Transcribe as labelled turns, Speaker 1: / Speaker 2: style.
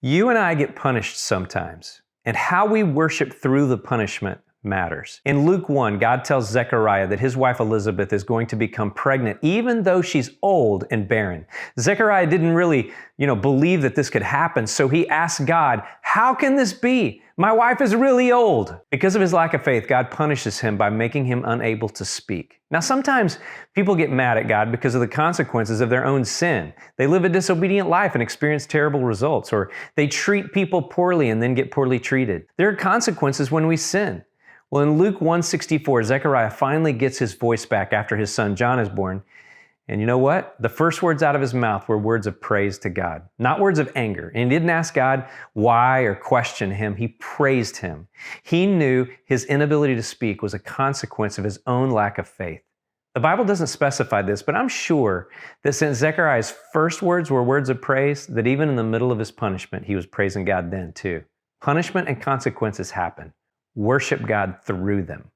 Speaker 1: You and I get punished sometimes, and how we worship through the punishment matters. In Luke 1, God tells Zechariah that his wife Elizabeth is going to become pregnant even though she's old and barren. Zechariah didn't really, believe that this could happen, so he asked God, "How can this be? My wife is really old." Because of his lack of faith, God punishes him by making him unable to speak. Now, sometimes people get mad at God because of the consequences of their own sin. They live a disobedient life and experience terrible results, or they treat people poorly and then get poorly treated. There are consequences when we sin. Well, in Luke 1:64, Zechariah finally gets his voice back after his son John is born. And you know what? The first words out of his mouth were words of praise to God, not words of anger. And he didn't ask God why or question him. He praised him. He knew his inability to speak was a consequence of his own lack of faith. The Bible doesn't specify this, but I'm sure that since Zechariah's first words were words of praise, that even in the middle of his punishment, he was praising God then too. Punishment and consequences happen. Worship God through them.